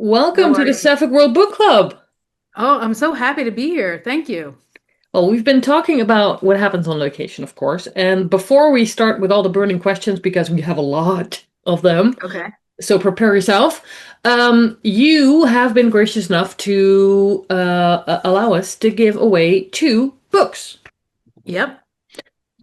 Welcome How to are the you? Sapphic World Book Club. Oh, I'm so happy to be here. Thank you. Well, we've been talking about what happens on location, of course. And before we start with all the burning questions, because we have a lot of them, Okay. so prepare yourself. You have been gracious enough to allow us to give away two books. Yep.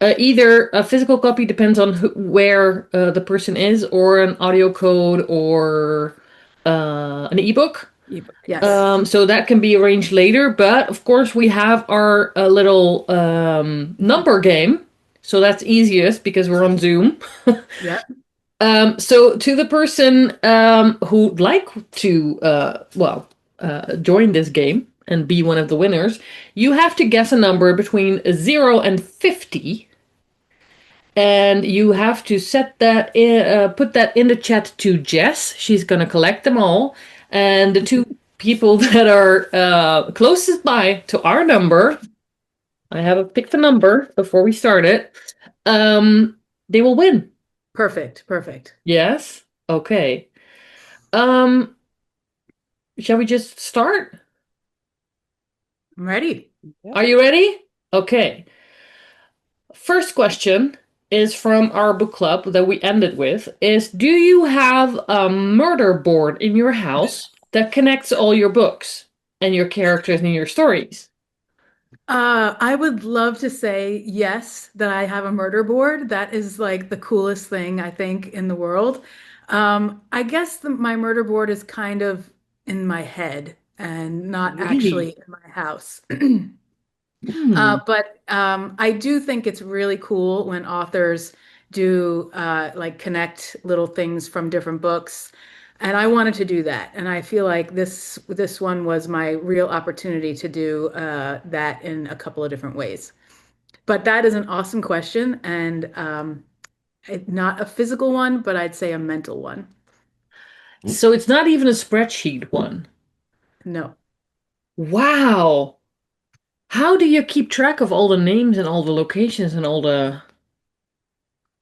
Either a physical copy, depends on where the person is, or an audio code, or an ebook. Ebook. Yes. So that can be arranged later, but of course we have our little number game. So that's easiest because we're on Zoom. Yep. So to the person who'd like to, join this game and be one of the winners, you have to guess a number between 0 and 50. And you have to set that in, put that in the chat to Jess. She's gonna collect them all, and the two people that are closest by to our number, I have picked a number before we start it. Um, they will win. Perfect. Perfect. Yes. Okay. Um, shall we just start? I'm ready. Are Yep. you ready? Okay. First question is from our book club that we ended with is, do you have a murder board in your house that connects all your books and your characters and your stories? I would love to say yes, that I have a murder board. That is like the coolest thing I think in the world. I guess my murder board is kind of in my head and not Really? actually in my house. Hmm. But I do think it's really cool when authors do like connect little things from different books. And I wanted to do that. And I feel like this one was my real opportunity to do that in a couple of different ways. But that is an awesome question, and not a physical one, but I'd say a mental one. So it's not even a spreadsheet one. No. Wow. How do you keep track of all the names and all the locations and all the...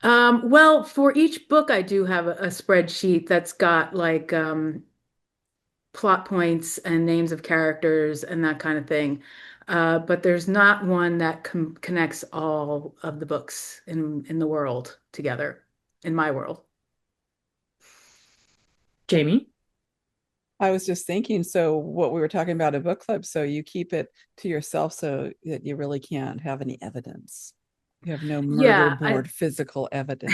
Well, for each book, I do have a spreadsheet that's got like plot points and names of characters and that kind of thing. But there's not one that connects all of the books in the world together, in my world. Jamie? I was just thinking, so what we were talking about a book club, so you keep it to yourself so that you really can't have any evidence. You have no murder Yeah, I board physical evidence.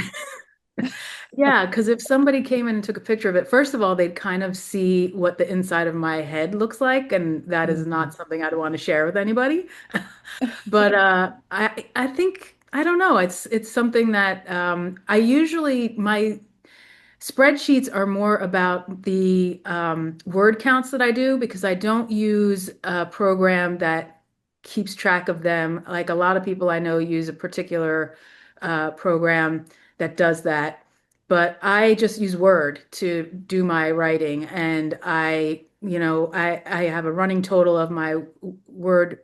yeah, because if somebody came in and took a picture of it, first of all, they'd kind of see what the inside of my head looks like, and that is Mhm. not something I'd want to share with anybody. But I think I don't know. It's something that I usually my spreadsheets are more about the word counts that I do because I don't use a program that keeps track of them. Like a lot of people I know use a particular program that does that, but I just use Word to do my writing, and I have a running total of my word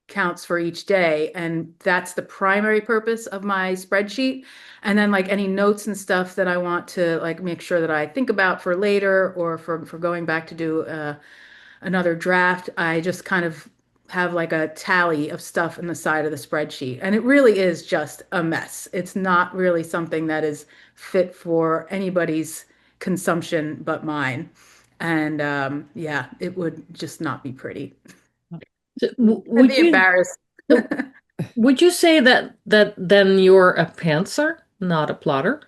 counts for each day, and that's the primary purpose of my spreadsheet. And then like any notes and stuff that I want to like make sure that I think about for later or for going back to do another draft, I just kind of have like a tally of stuff in the side of the spreadsheet. And it really is just a mess. It's not really something that is fit for anybody's consumption but mine. And yeah, it would just not be pretty. I'd Would be you embarrassed. would you say that then you're a pantser, not a plotter?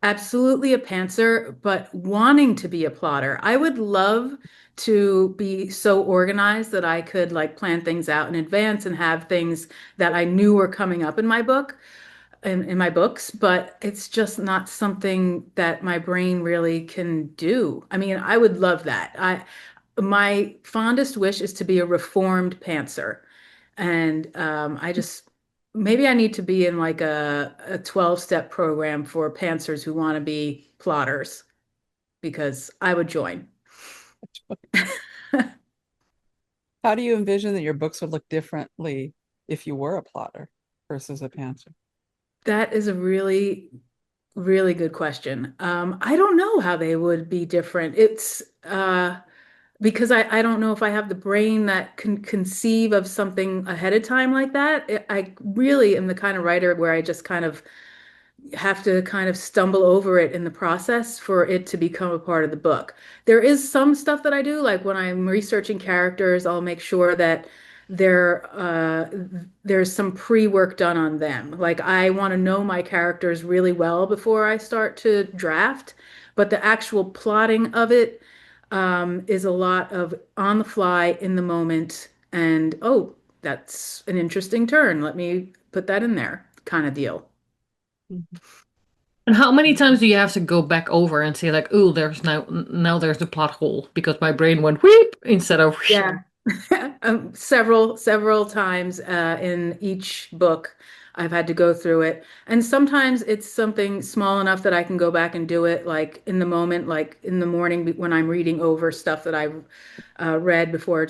Absolutely a pantser, but wanting to be a plotter. I would love to be so organized that I could like plan things out in advance and have things that I knew were coming up in my book, in my books, but it's just not something that my brain really can do. I mean, I would love that. My fondest wish is to be a reformed pantser. And I just maybe I need to be in like a 12-step program for pantsers who want to be plotters because I would join. How do you envision that your books would look differently if you were a plotter versus a pantser? That is a really, really good question. I don't know how they would be different. It's because I don't know if I have the brain that can conceive of something ahead of time like that. I really am the kind of writer where I just kind of have to kind of stumble over it in the process for it to become a part of the book. There is some stuff that I do, like when I'm researching characters, I'll make sure that there's some pre-work done on them. Like I want to know my characters really well before I start to draft, but the actual plotting of it is a lot of on the fly in the moment and oh, that's an interesting turn. Let me put that in there kind of deal. Mhm. And how many times do you have to go back over and say like, "Oh, there's now there's the plot hole because my brain went wheep instead of whoosh." Yeah. Several times in each book, I've had to go through it. And sometimes it's something small enough that I can go back and do it, like in the moment, like in the morning when I'm reading over stuff that I've read before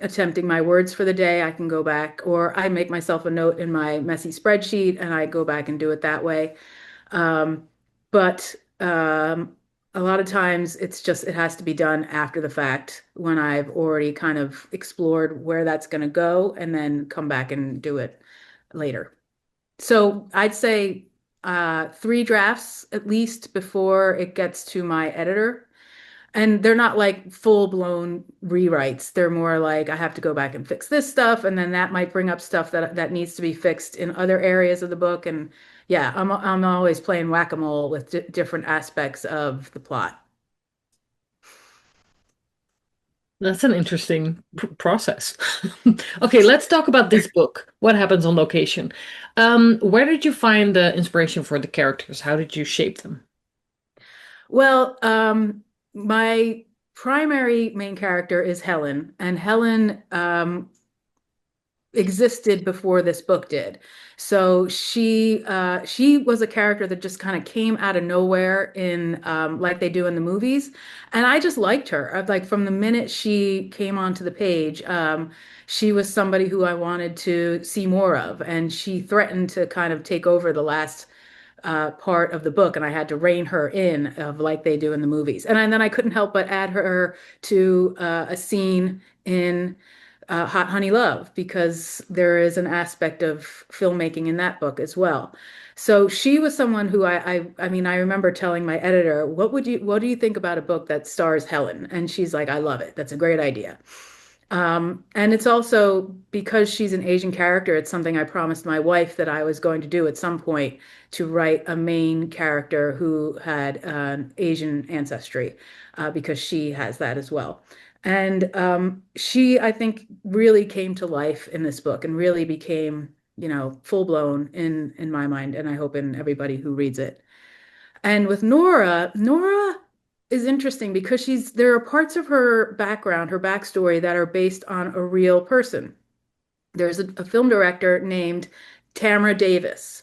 attempting my words for the day. I can go back, or I make myself a note in my messy spreadsheet and I go back and do it that way. Um, but a lot of times it's just, it has to be done after the fact when I've already kind of explored where that's going to go and then come back and do it later. So I'd say three drafts at least before it gets to my editor. And they're not like full blown rewrites. They're more like I have to go back and fix this stuff, and then that might bring up stuff that needs to be fixed in other areas of the book. And yeah, I'm always playing whack-a-mole with different aspects of the plot. That's an interesting process. Okay, let's talk about this book. What happens on location? Where did you find the inspiration for the characters? How did you shape them? Well, my primary main character is Helen, and Helen existed before this book did. So she was a character that just kind of came out of nowhere in like they do in the movies. And I just liked her. Like from the minute she came onto the page, she was somebody who I wanted to see more of. And she threatened to kind of take over the last part of the book, and I had to rein her in of like they do in the movies. And then I couldn't help but add her to a scene in Hot Honey Love because there is an aspect of filmmaking in that book as well. So she was someone who I mean, I remember telling my editor, what do you think about a book that stars Helen? And she's like, I love it. That's a great idea. And it's also because she's an Asian character, it's something I promised my wife that I was going to do at some point to write a main character who had an Asian ancestry, because she has that as well. And she, I think, really came to life in this book and really became, full blown in my mind, and I hope in everybody who reads it. And with Nora is interesting because there are parts of her background, her backstory that are based on a real person. There's a film director named Tamra Davis.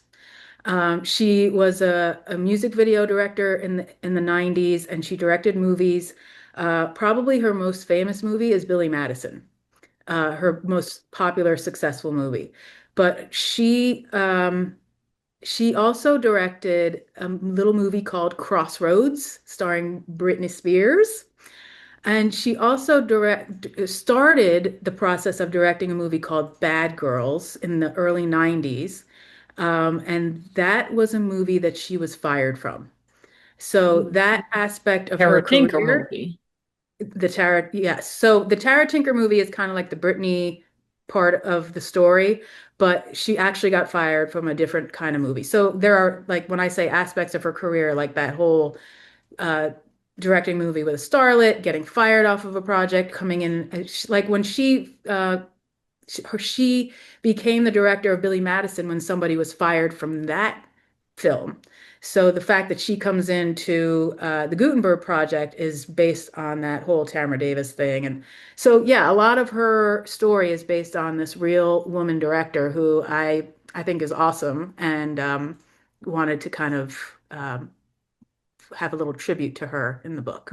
She was a music video director in the 90s, and she directed movies. Probably her most famous movie is Billy Madison, her most popular, successful movie. But she also directed a little movie called Crossroads, starring Britney Spears. And she also started the process of directing a movie called Bad Girls in the early 90s. And that was a movie that she was fired from. So Mm. that aspect of her Tara Tinker career, movie. the Tara, yes. So the Tara Tinker movie is kind of like the Britney part of the story, but she actually got fired from a different kind of movie. So there are, like, when I say aspects of her career, like that whole uh, directing movie with a starlet, getting fired off of a project, coming in, like when she became the director of Billy Madison when somebody was fired from that film. So the fact that she comes into the Gutenberg Project is based on that whole Tamara Davis thing. And so, yeah, a lot of her story is based on this real woman director who I think is awesome, and wanted to kind of have a little tribute to her in the book.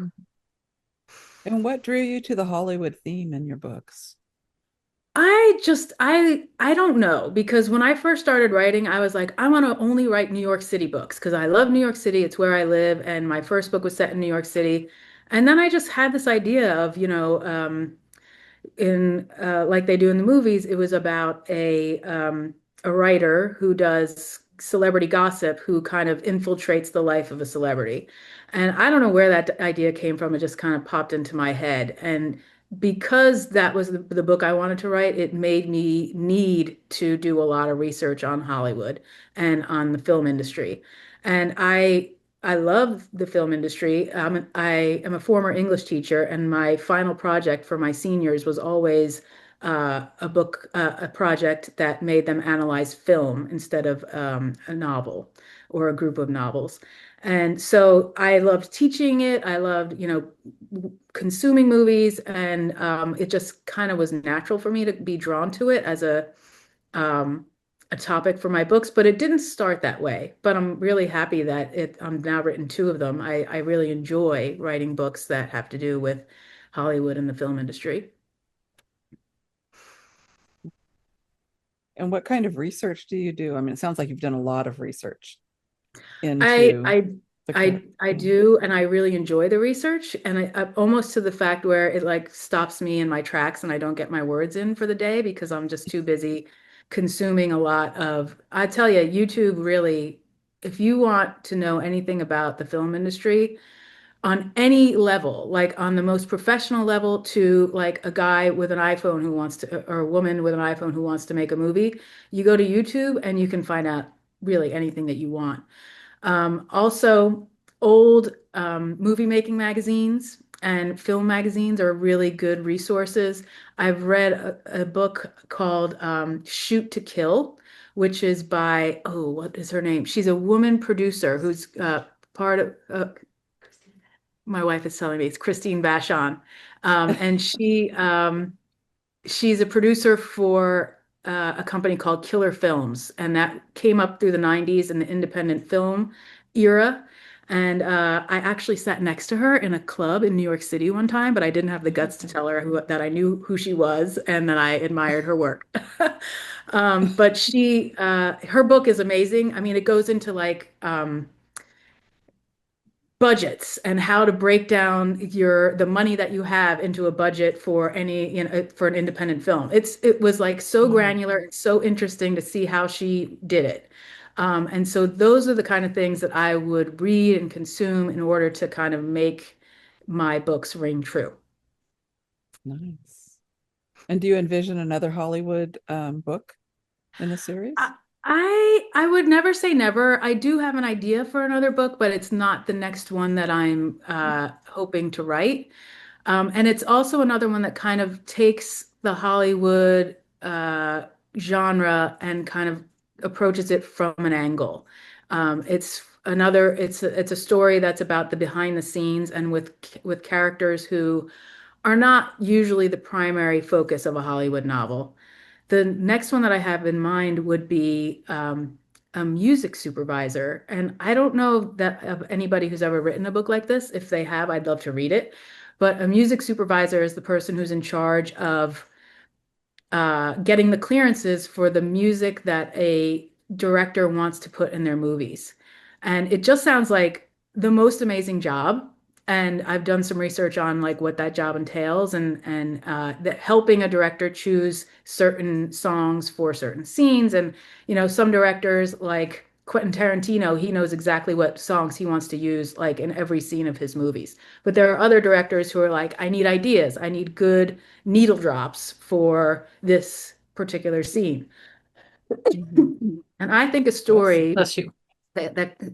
And what drew you to the Hollywood theme in your books? I don't know, because when I first started writing, I was like, I want to only write New York City books because I love New York City. It's where I live, and my first book was set in New York City. And then I just had this idea of, in like they do in the movies, it was about a writer who does celebrity gossip who kind of infiltrates the life of a celebrity. And I don't know where that idea came from. It just kind of popped into my head. And because that was the book I wanted to write, it made me need to do a lot of research on Hollywood and on the film industry. And I love the film industry. I am a former English teacher, and my final project for my seniors was always a project that made them analyze film instead of a novel or a group of novels. And so I loved teaching it. I loved, consuming movies, and it just kind of was natural for me to be drawn to it as um, a topic for my books, but it didn't start that way. But I'm really happy that I'm now written two of them. I really enjoy writing books that have to do with Hollywood and the film industry. And what kind of research do you do? I mean, it sounds like you've done a lot of research I into I the I curriculum. do, and I really enjoy the research, and almost to the fact where it like stops me in my tracks, and I don't get my words in for the day because I'm just too busy consuming a lot of. I tell you, YouTube really, if you want to know anything about the film industry on any level, like on the most professional level to like a guy with an iPhone who wants to, or a woman with an iPhone who wants to make a movie, you go to YouTube and you can find out really anything that you want. Also, old movie making magazines and film magazines are really good resources. I've read a book called Shoot to Kill, which is by, oh, what is her name? She's a woman producer who's part of, my wife is telling me it's Christine Vachon. And she's a producer for a company called Killer Films, and that came up through the 90s in the independent film era. And I actually sat next to her in a club in New York City one time, but I didn't have the guts to tell her that I knew who she was and that I admired her work. But her book is amazing. I mean, it goes into like budgets and how to break down the money that you have into a budget for for an independent film. It was like so Wow. granular and so interesting to see how she did it. And so those are the kind of things that I would read and consume in order to kind of make my books ring true. Nice. And do you envision another Hollywood book in the series? I I would never say never. I do have an idea for another book, but it's not the next one that I'm hoping to write. And it's also another one that kind of takes the Hollywood genre and kind of approaches it from an angle. It's a story that's about the behind the scenes and with characters who are not usually the primary focus of a Hollywood novel. The next one that I have in mind would be a music supervisor. And I don't know that of anybody who's ever written a book like this. If they have, I'd love to read it. But a music supervisor is the person who's in charge of getting the clearances for the music that a director wants to put in their movies. And it just sounds like the most amazing job. And I've done some research on like what that job entails and that helping a director choose certain songs for certain scenes. And some directors like Quentin Tarantino, he knows exactly what songs he wants to use like in every scene of his movies. But there are other directors who are like, I need ideas. I need good needle drops for this particular scene. Mhm. And I think a Bless. story Bless you.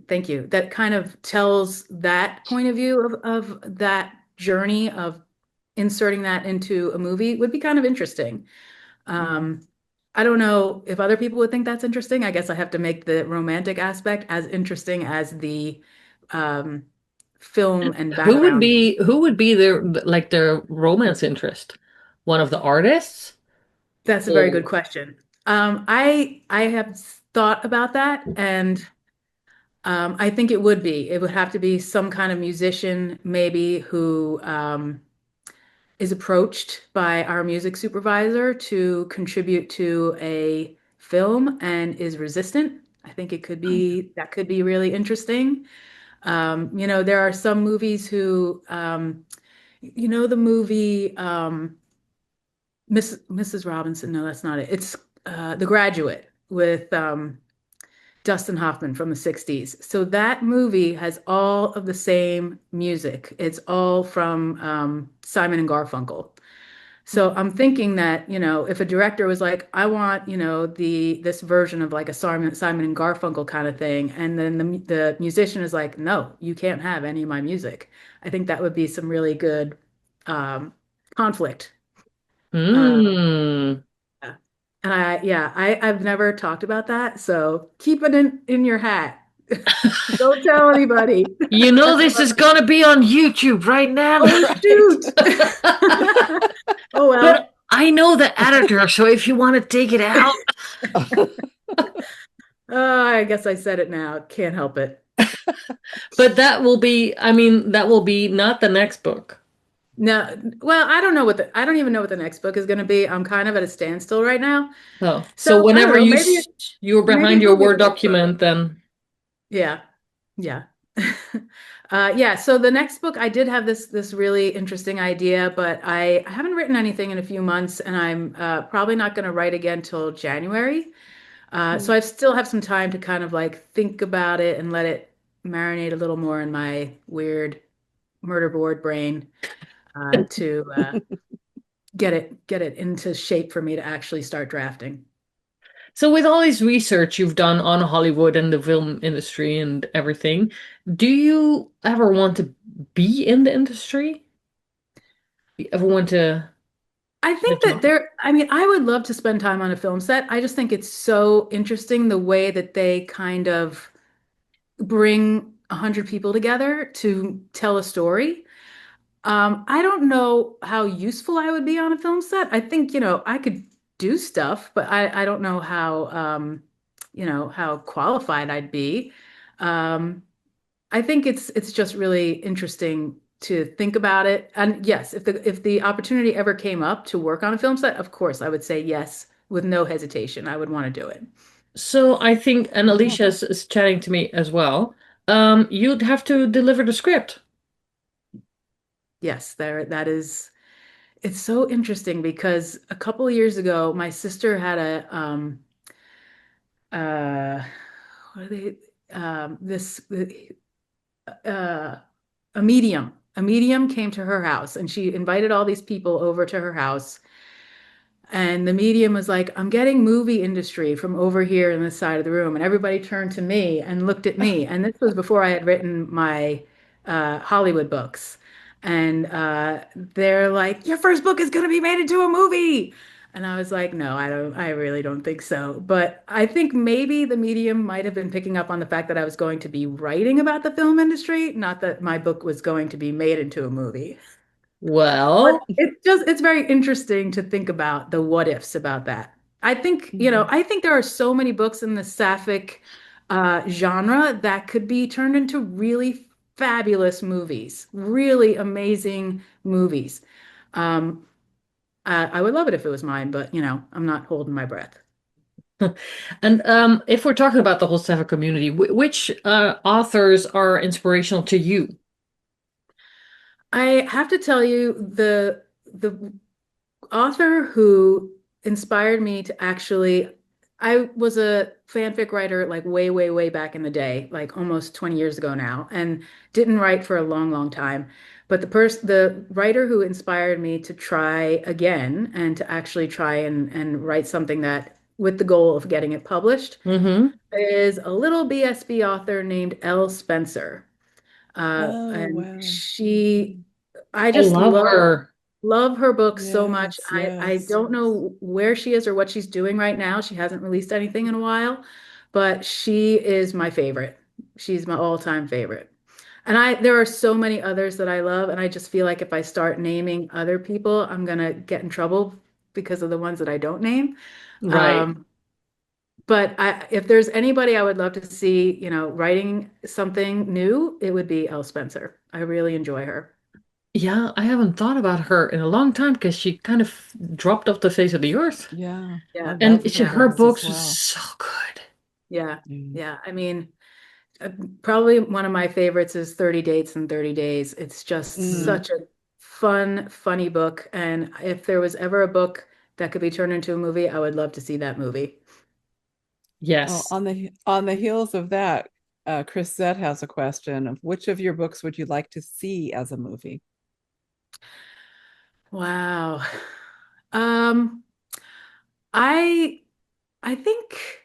thank you, that kind of tells that point of view of that journey of inserting that into a movie would be kind of interesting. Mhm. Um, I don't know if other people would think that's interesting. I guess I have to make the romantic aspect as interesting as the um, film and background. Who would be the romance interest? One of the artists? That's a very good Or question. I have thought about that, and I think it would be. It would have to be some kind of musician, maybe, who is approached by our music supervisor to contribute to a film and is resistant. I think it could be that could be really interesting. There are some movies who, the movie Mrs. Robinson. No, that's not it. It's The Graduate with Dustin Hoffman from the 60s. So that movie has all of the same music. It's all from Simon and Garfunkel. So I'm thinking that, if a director was like, I want, this version of like a Simon and Garfunkel kind of thing, and then the musician is like, no, you can't have any of my music. I think that would be some really good um, conflict. Uh, Hmm. yeah. And I've never talked about that, so keep it in your hat. Don't tell anybody. You know That's this what is gonna be on YouTube right now. Oh, Right. shoot. Oh, But well. I know the editor, so if you want to take it out. I guess I said it now. Can't help it. But that will be, I mean, that will be not the next book. No, well, I don't even know what the next book is going to be. I'm kind of at a standstill right now. Oh, So so I don't whenever know. you're Maybe behind it your will be Word the next book. document, then Yeah. Yeah. Yeah, so the next book I did have this really interesting idea, but I haven't written anything in a few months, and I'm probably not going to write again till January. So I still have some time to kind of like think about it and let it marinate a little more in my weird murder board brain to get it into shape for me to actually start drafting. so with all this research you've done on Hollywood and the film industry and everything, do you ever want to be in the industry? You ever want to I get a think that job? I mean, I would love to spend time on a film set. I just think it's so interesting the way that they kind of bring 100 people together to tell a story. I don't know how useful I would be on a film set. I think, I could do stuff, but I don't know how qualified I'd be. Um, I think it's just really interesting to think about it. And yes, if the opportunity ever came up to work on a film set, of course, I would say yes with no hesitation. I would want to do it. So I think, and Yeah. Alicia is chatting to me as well. You'd have to deliver the script. Yes, that is. It's so interesting because a couple of years ago, my sister had uh what are they this uh a medium came to her house, and she invited all these people over to her house. And the medium was like, I'm getting movie industry from over here in this side of the room. And everybody turned to me and looked at me. And this was before I had written my Hollywood books. And they're like, your first book is going to be made into a movie. And I was like, no, I really don't think so. But I think maybe the medium might have been picking up on the fact that I was going to be writing about the film industry, not that my book was going to be made into a movie. But Well, it's very interesting to think about the what ifs about that. Mhm. I think there are so many books in the Sapphic genre that could be turned into really fabulous movies, really amazing movies. Um, I would love it if it was mine, but I'm not holding my breath. and if we're talking about the whole Sapphic community, which authors are inspirational to you? I have to tell you, the author who inspired me to actually, I was a fanfic writer like way, way, way back in the day, like almost 20 years ago now, and didn't write for a long, long time. But the writer who inspired me to try again and to actually try and write something that with the goal of getting it published Mm-hmm. is a little BSB author named Elle Spencer. Oh, And wow. she, I I just love her. love her books so much. Yes, I yes. don't know where she is or what she's doing right now. She hasn't released anything in a while, but she is my favorite. She's my all-time favorite. And there are so many others that I love, and I just feel like if I start naming other people, I'm gonna get in trouble because of the ones that I don't name. Right. Um, but if there's anybody I would love to see, writing something new, it would be Elle Spencer. I really enjoy her. Yeah, I haven't thought about her in a long time because she kind of dropped off the face of the earth. Yeah, I Yeah, And love her yeah, her books as books are well. so good. yeah, Mm. yeah. I mean, Uh, Probably one of my favorites is 30 Dates in 30 Days. It's just Mm. such a fun, funny book. And if there was ever a book that could be turned into a movie, I would love to see that movie. Oh, Yes. on the heels of that, Chris Z has a question of which of your books would you like to see as a movie? Wow. Um, I I think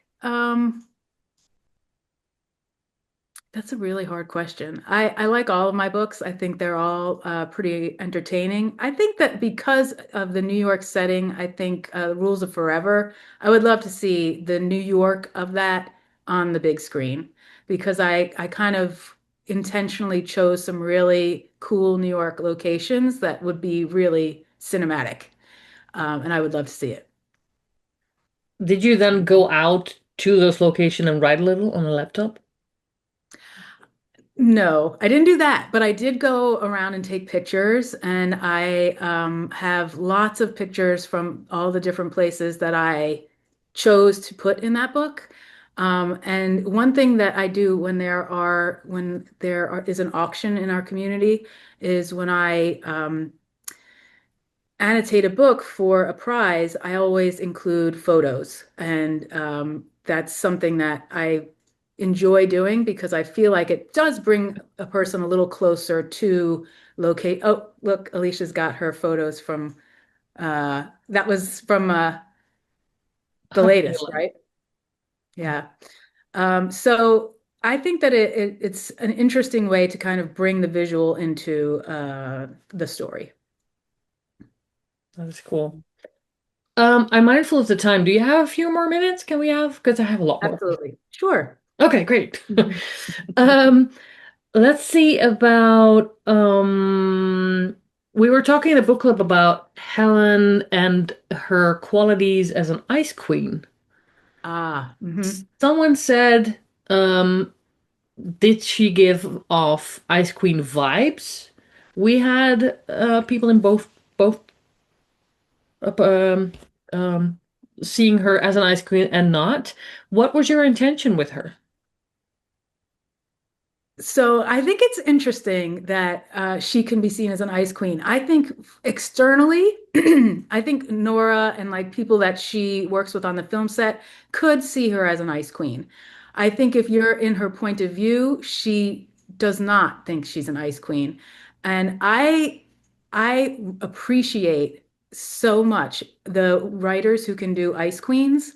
that's a really hard question. I like all of my books. I think they're all pretty entertaining. I think that because of the New York setting, I think Rules of Forever, I would love to see the New York of that on the big screen because I kind of intentionally chose some really cool New York locations that would be really cinematic. And I would love to see it. Did you then go out to those locations and write a little on a laptop? No, I didn't do that, but I did go around and take pictures, and I have lots of pictures from all the different places that I chose to put in that book. And one thing that I do when is an auction in our community is when I annotate a book for a prize, I always include photos. And that's something that I enjoy doing because I feel like it does bring a person a little closer to locate. Oh, look, Alicia's got her photos from that was from the latest, Really? right? Yeah. So I think that it's an interesting way to kind of bring the visual into the story. That's cool. I'm mindful of the time. Do you have a few more minutes? Can we have? Because I have a lot more. Absolutely. Sure. Okay, great. Um, let's see about we were talking in a book club about Helen and her qualities as an ice queen. Ah, mhm. Someone said, um, did she give off ice queen vibes? We had people in both um, um, seeing her as an ice queen and not. What was your intention with her? So I think it's interesting that she can be seen as an ice queen. I think externally, I think Nora and like people that she works with on the film set could see her as an ice queen. I think if you're in her point of view, she does not think she's an ice queen. And I appreciate so much the writers who can do ice queens.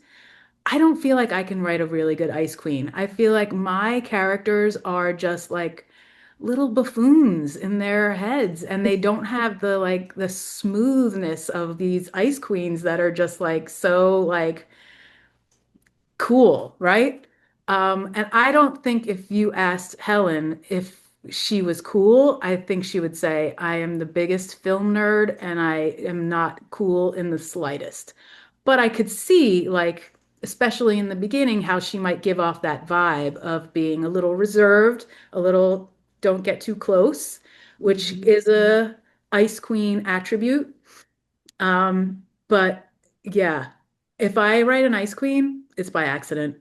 I don't feel like I can write a really good Ice Queen. I feel like my characters are just like little buffoons in their heads and they don't have the smoothness of these Ice Queens that are just like so like cool, right? And I don't think if you asked Helen if she was cool, I think she would say, I am the biggest film nerd and I am not cool in the slightest. But I could see, like, especially in the beginning, how she might give off that vibe of being a little reserved, a little don't get too close, which Mhm. is a Ice Queen attribute. But yeah, if I write an Ice Queen, it's by accident.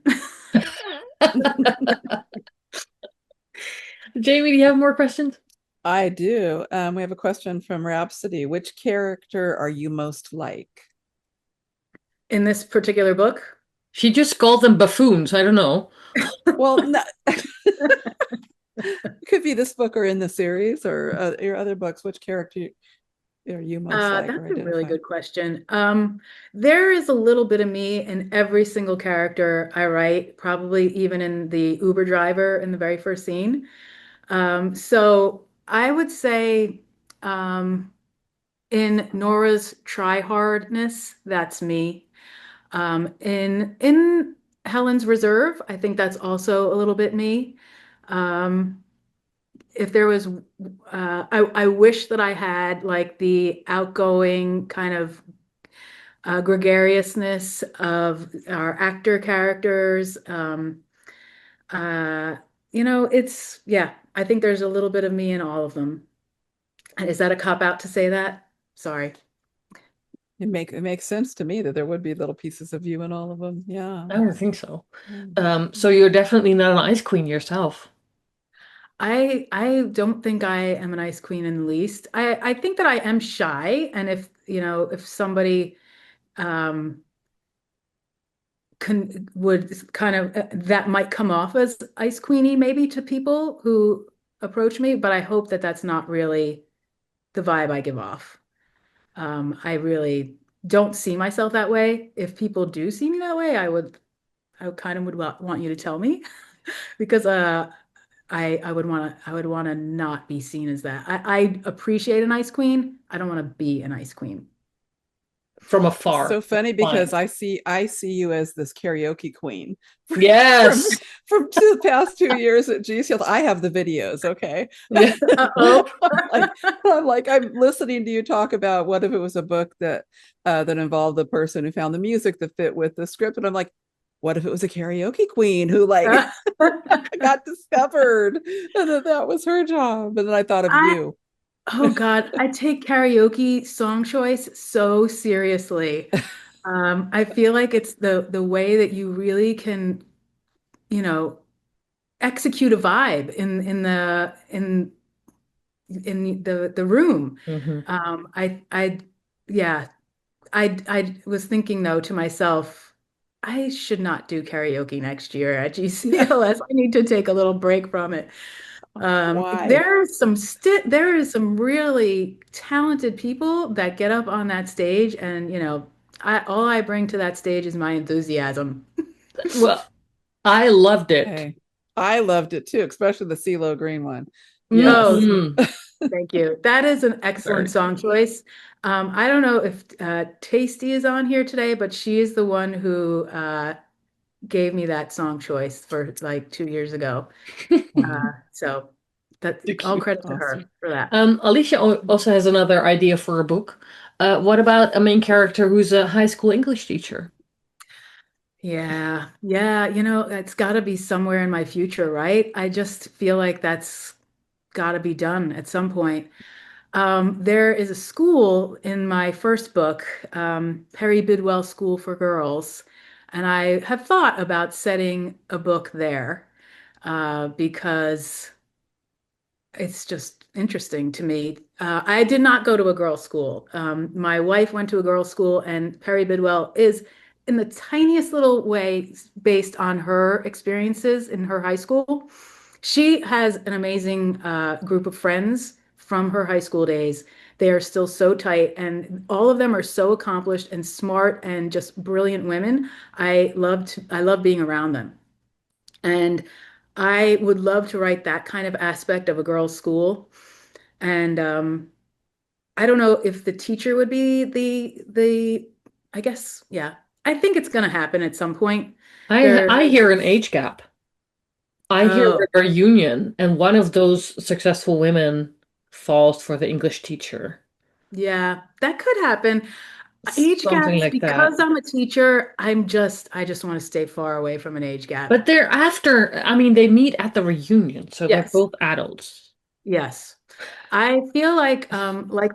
Jamie, do you have more questions? I do. We have a question from Rhapsody. Which character are you most like? In this particular book. She just called them buffoons. I don't know. Well, no, it could be this book or in the series or your other books. Which character are you most like or That's a really identify? good question. There is a little bit of me in every single character I write, probably even in the Uber driver in the very first scene. So I would say in Nora's try-hardness, that's me. In Helen's reserve, I think that's also a little bit me. Um, if there was, I wish that I had like the outgoing kind of gregariousness of our actor characters. Uh, yeah, I think there's a little bit of me in all of them. Is that a cop out to say that? Sorry. it makes sense to me that there would be little pieces of you in all of them. Yeah. I would think so. Yeah. So you're definitely not an ice queen yourself. I don't think I am an ice queen in the least. I think that I am shy, and if if somebody um would kind of that might come off as ice queeny maybe to people who approach me, but I hope that that's not really the vibe I give off. I really don't see myself that way. If people do see me that way, I kind of would want you to tell me because I would want to not be seen as that. I appreciate an ice queen. I don't want to be an ice queen. From It's afar. so funny Fine. because I see you as this karaoke queen from Yes. the past 2 years at G Field. I have the videos, okay. Yeah. Uh-oh. I'm listening to you talk about what if it was a book that involved the person who found the music that fit with the script, and I'm like, what if it was a karaoke queen who like got discovered and that was her job, and then I thought of I you. Oh God, I take karaoke song choice so seriously. I feel like it's the way that you really can, you know, execute a vibe in the room. Hmm. I yeah, I was thinking though to myself, I should not do karaoke next year at GCLS. I need to take a little break from it. Why? There is some really talented people that get up on that stage, and I all I bring to that stage is my enthusiasm. Well, I loved it. Hey, I loved it too, especially the CeeLo Green one. Yes. Oh, Hmm. thank you. That is an Very excellent song nice. choice. I don't know if Tasty is on here today, but she is the one who gave me that song choice for like 2 years ago. So that Too all cute. credit to her Awesome. for that. Alicia also has another idea for a book. What about a main character who's a high school English teacher? Yeah, yeah, it's got to be somewhere in my future, right? I just feel like that's got to be done at some point. There is a school in my first book, Perry Bidwell School for Girls, and I have thought about setting a book there because it's just interesting to me. I did not go to a girls' school. My wife went to a girls' school, and Perry Bidwell is, in the tiniest little way, based on her experiences in her high school. She has an amazing group of friends from her high school days. They are still so tight, and all of them are so accomplished and smart and just brilliant women. I love being around them. And I would love to write that kind of aspect of a girls' school. And I don't know if the teacher would be I guess, yeah. I think it's gonna happen at some point. I hear an age gap. I hear Oh, a reunion, and one of those successful women falls for the English teacher. yeah, that could happen. Age Something gaps, like that. because I'm a teacher, I just want to stay far away from an age gap. But they're after, I mean, they meet at the reunion, so they're Yes, both adults. yes. I feel like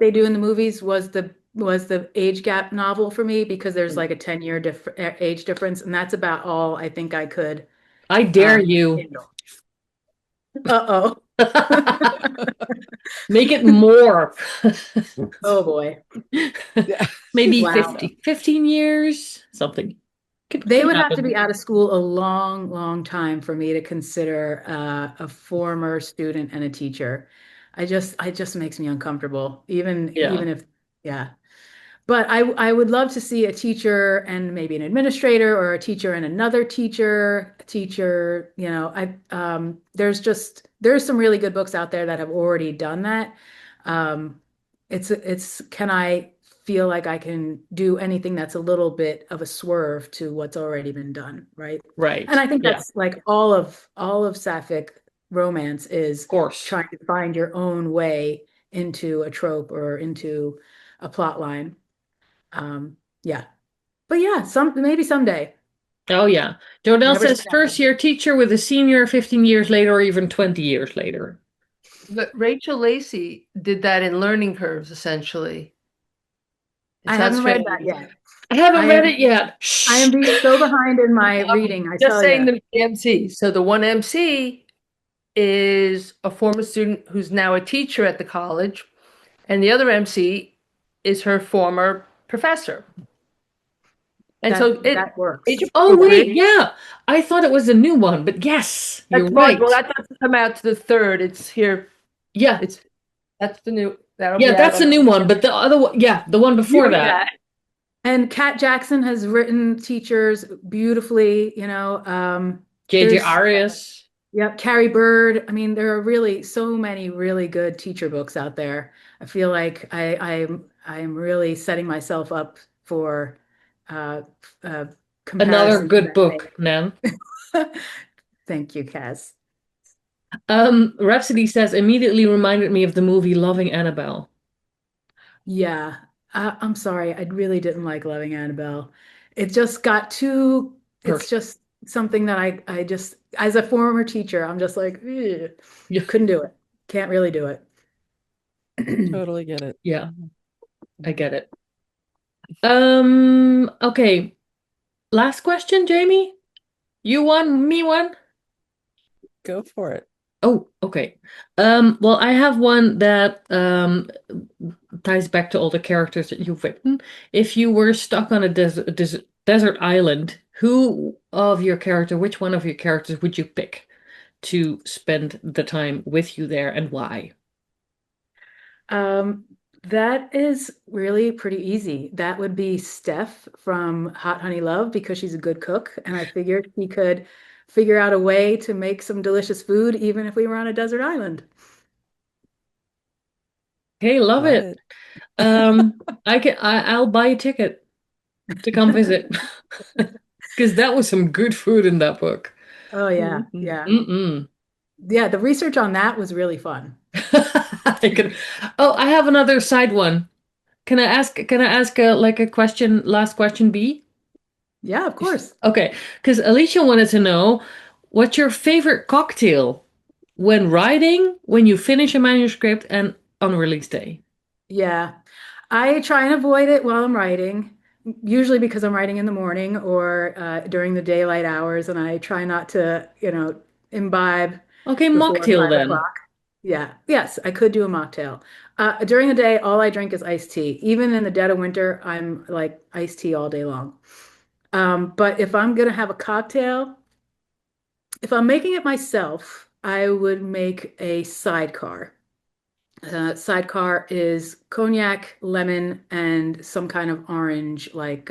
they do in the movies was the age gap novel for me because there's like a 10-year age difference, and that's about all I think I could I dare you. handle. Uh-oh. Make it more. Oh boy. Yeah. Maybe Wow. 50, 15 years, something. They Could would have to happen. be out of school a long, long time for me to consider a former student and a teacher. I just makes me uncomfortable, Yeah. even if, yeah. But I would love to see a teacher and maybe an administrator or a teacher and another teacher, a teacher, there's some really good books out there that have already done that. Um, it's can I feel like I can do anything that's a little bit of a swerve to what's already been done, right? And Right. I think Yeah. Of that's like all of Sapphic romance is course. trying to find your own way into a trope or into a plot line. Um, yeah. But yeah, maybe someday. Oh, yeah. Jodelle Never say says never. first year teacher with a senior 15 years later or even 20 years later. But Rachel Lacey did that in Learning Curves, essentially. I sounds haven't read strange. that yet. I haven't I read am it yet. I am being so behind in my reading, I Just tell saying you. the MC. So the one MC is a former student who's now a teacher at the college, and the other MC is her former professor. And so That works. Oh, wait, yeah. I thought it was a new one, but yes, you're right. well, that doesn't come out to the third. It's here. Yeah, That's the new. That'll be yeah, out that's the on- new one, but the other one, yeah, the one before You read that. And Kat Jackson has written teachers beautifully, you know. JJ There's Arias. Yep, Carrie Bird. I mean, there are really so many really good teacher books out there. I feel like I'm really setting myself up for uh, Another comparisons good that book, Nan. Thank you, Kaz. Rhapsody says immediately reminded me of the movie Loving Annabelle. Yeah, I'm sorry. I really didn't like Loving Annabelle. It just got too, it's Perfect. just something that I just, as a former teacher, I'm just like, "Ugh." Yeah. Couldn't do it. Can't really do it. Totally get it. Yeah, I get it. Okay. Last question, Jamie. You won, me one. Go for it. Oh, okay. Well, I have one that ties back to all the characters that you've written. If you were stuck on a desert island, which one of your characters would you pick to spend the time with you there and why? That is really pretty easy. That would be Steph from Hot Honey Love because she's a good cook, and I figured she could figure out a way to make some delicious food even if we were on a desert island. Hey, love it. I'll buy a ticket to come visit because that was some good food in that book. Oh yeah, Mhm. yeah. Mm-mm. Yeah, the research on that was really fun. Oh, I have another side one. Can I ask like a question, last question B? Yeah, of course. Okay, because Alicia wanted to know what's your favorite cocktail when writing, when you finish a manuscript, and on release day? Yeah. I try and avoid it while I'm writing, usually because I'm writing in the morning or during the daylight hours, and I try not to, imbibe Okay, before mocktail five then. o'clock. Yeah. Yes, I could do a mocktail. During the day, all I drink is iced tea. Even in the dead of winter, I'm like iced tea all day long. But if I'm gonna have a cocktail, if I'm making it myself, I would make a sidecar. Sidecar is cognac, lemon, and some kind of orange, like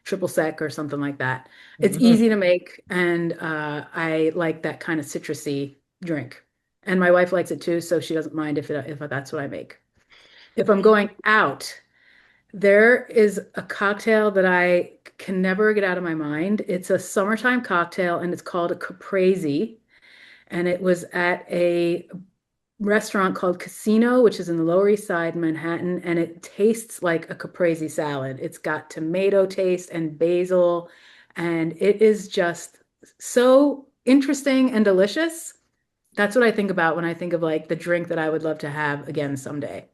triple sec or something like that. It's Mhm. easy to make, and I like that kind of citrusy drink. And my wife likes it too, so she doesn't mind if that's what I make. If I'm going out, there is a cocktail that I can never get out of my mind. It's a summertime cocktail, and it's called a caprese. And it was at a restaurant called Casino, which is in the Lower East Side, Manhattan, and it tastes like a caprese salad. It's got tomato taste and basil, and it is just so interesting and delicious. That's what I think about when I think of like the drink that I would love to have again someday.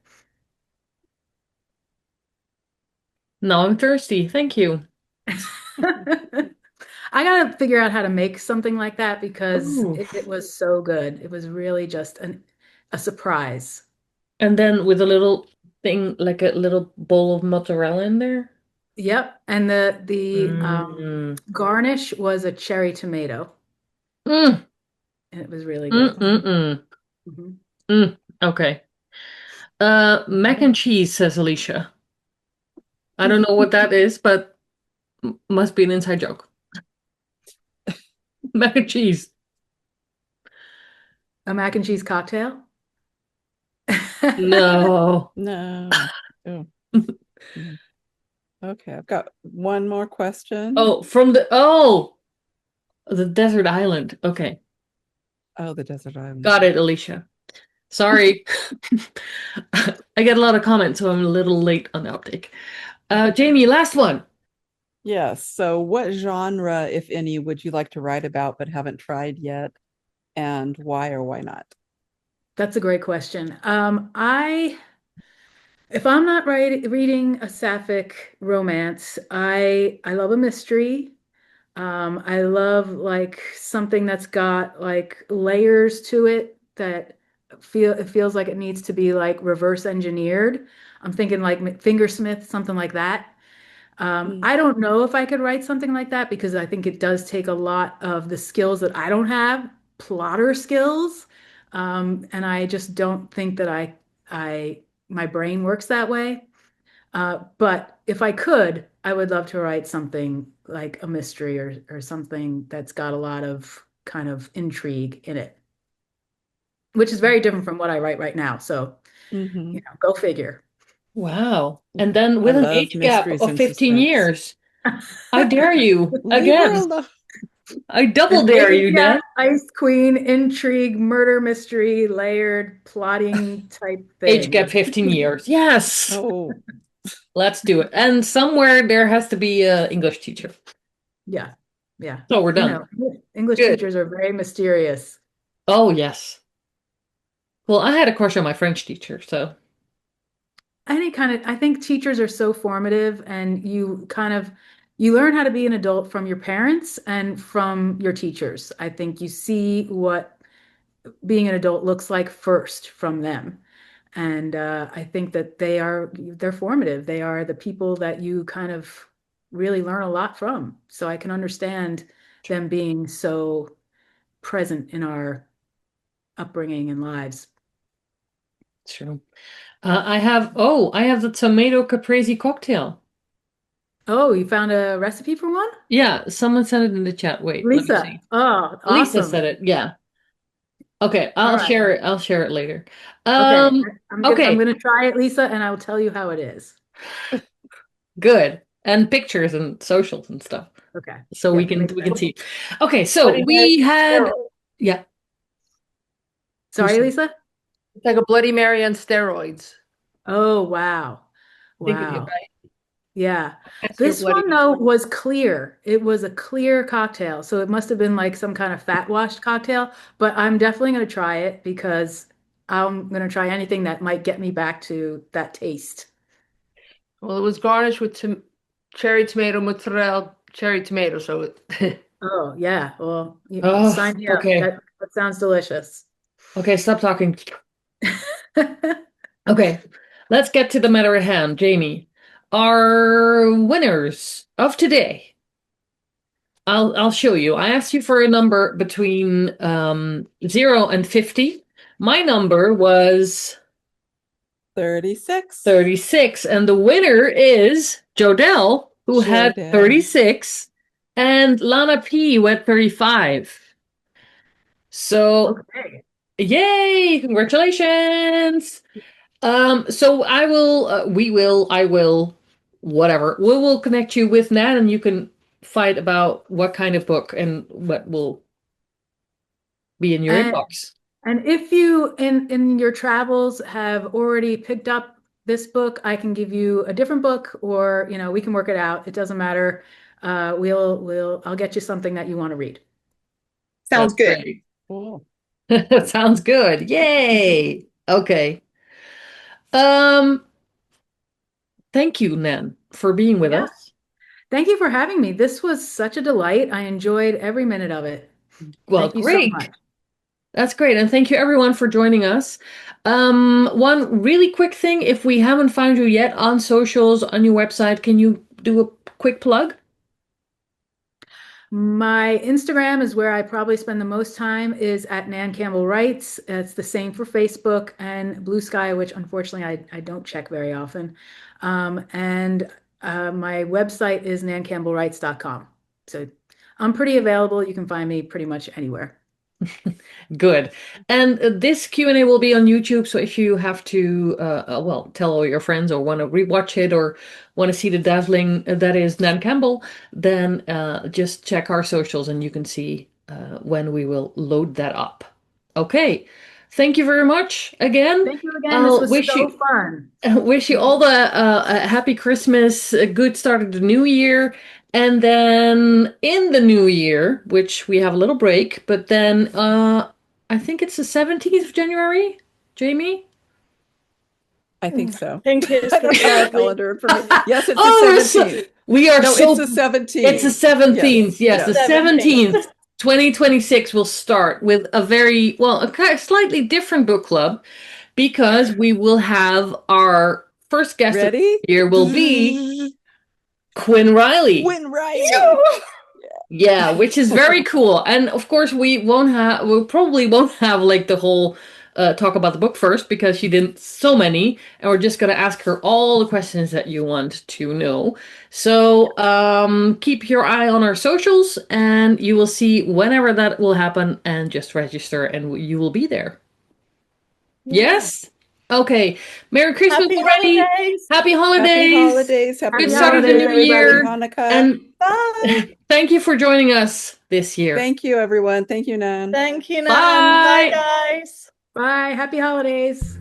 Now I'm thirsty. Thank you. I gotta figure out how to make something like that because Ooh. it was so good. It was really just a surprise. And then with a little thing, like a little bowl of mozzarella in there. Yep. And the Mm. garnish was a cherry tomato, Mm. and it was really Mm, good. mm, mm. Mhm. Mm. Okay. Mac and cheese, says Alicia. I don't know what that is, but must be an inside joke. Mac and cheese. A mac and cheese cocktail? No. No. Oh. Mm. Okay, I've got one more question. The desert island. Okay. Oh, the desert island. Got it, Alicia. Sorry. I get a lot of comments, so I'm a little late on the uptake. Jamie, last one. Yes. So, what genre, if any, would you like to write about but haven't tried yet, and why or why not? That's a great question. If I'm not reading a sapphic romance, I love a mystery. I love like something that's got like layers to it that it feels like it needs to be like reverse engineered. I'm thinking like Fingersmith, something like that. Mm. I don't know if I could write something like that because I think it does take a lot of the skills that I don't have, plotter skills. And I just don't think that I, my brain works that way. But if I could, I would love to write something like a mystery or something that's got a lot of kind of intrigue in it, which is very different from what I write right now. So, Hmm. go figure. Wow. And then I with an love age gap mysteries of and 15 suspense. years, I dare you Leave her again. alone. I double An dare age you, gap, Nan. Ice Queen, intrigue, murder mystery, layered plotting type Age gap thing. 15 years. Yes. Oh, Let's do it. And somewhere there has to be a English teacher. Yeah, yeah. So we're done. English Good. teachers are very mysterious. Oh, yes. Well, I had a crush on my French teacher, so I think teachers are so formative and you learn how to be an adult from your parents and from your teachers. I think you see what being an adult looks like first from them. And I think that they're formative. They are the people that you kind of really learn a lot from. So I can understand them being so present in our upbringing and lives. true. I have the tomato caprese cocktail. Oh, you found a recipe for one? Yeah, someone sent it in the chat. Wait, let me Lisa. see. Oh, Lisa said awesome. it. Yeah. Okay, All I'll right. share it. I'll share it later. Okay. Um, I'm okay, gonna try it, Lisa, and I will tell you how it is. good. And pictures and socials and stuff. Okay. So Yep, makes we can sense. see. Okay, so Bloody Mary we on had steroids. yeah, Sorry, Lisa? It's like a Bloody Mary on steroids. Oh, wow. Think of you, Wow. right? Yeah. That's your This Bloody one, though, Mary. was clear. It was a clear cocktail. So it must have been like some kind of fat washed cocktail. But I'm definitely going to try it because I'm going to try anything that might get me back to that taste. Well, it was garnished with cherry tomato, mozzarella, cherry tomato. So it Oh, yeah. Well, oh, sign me up. okay. That sounds delicious. Okay, stop talking. Okay, let's get to the matter at hand, Jamie. Our winners of today. I'll show you. I asked you for a number between 0 and 50. My number was 36. 36, and the winner is Jodelle, who had Jodelle. 36, and Lana P, who had 35. So, Okay. yay! Congratulations! So I will, whatever. We will connect you with Nat, and you can fight about what kind of book and what will be in your And inbox. And if you in your travels have already picked up this book, I can give you a different book or, we can work it out. It doesn't matter. I'll get you something that you want to read. That's Sounds good. great. Cool. Sounds good. Yay. Okay. Um, thank you, Nan, for being with Yeah. us. Thank you for having me. This was such a delight. I enjoyed every minute of it. Well, Thank you so great. much. That's great. And thank you everyone for joining us. One really quick thing, if we haven't found you yet on socials, on your website, can you do a quick plug? My Instagram is where I probably spend the most time is at Nan Campbell Writes. It's the same for Facebook and Blue Sky, which unfortunately I don't check very often. And my website is nancampbellwrites.com. So I'm pretty available. You can find me pretty much anywhere. Good. And this Q&A will be on YouTube, so if you have to, well, tell all your friends or want to rewatch it or want to see the dazzling that is Nan Campbell, then just check our socials and you can see when we will load that up. Okay. Thank you very much again. Thank you again. This I'll was wish so you fun. wish you all the a happy Christmas, a good start of the new year, and then in the new year, which we have a little break, but then I think it's the 17th of January, Jamie? I think so. Thank you. I don't have a calendar for me. Yes, it's Oh, the so 17th. we are No, so it's the 17th. it's the 17th. Yes, the 17th. 17th. 2026 will start with a slightly different book club because we will have our first guest of Ready? the year will be Quinn Riley. Quinn Riley. Yeah, which is very cool. And of course, we probably won't have like the whole talk about the book first because she did so many, and we're just gonna ask her all the questions that you want to know. So keep your eye on our socials, and you will see whenever that will happen, and just register, and you will be there. Yes. Okay. Merry Christmas Happy already. holidays. Happy holidays. Happy holidays. Happy Good Happy start of the holidays, new everybody. year. Hanukkah. And Bye. thank you for joining us this year. Thank you, everyone. Thank you, Nan. Thank you, Nan. Bye. Bye, guys. Bye. Happy holidays.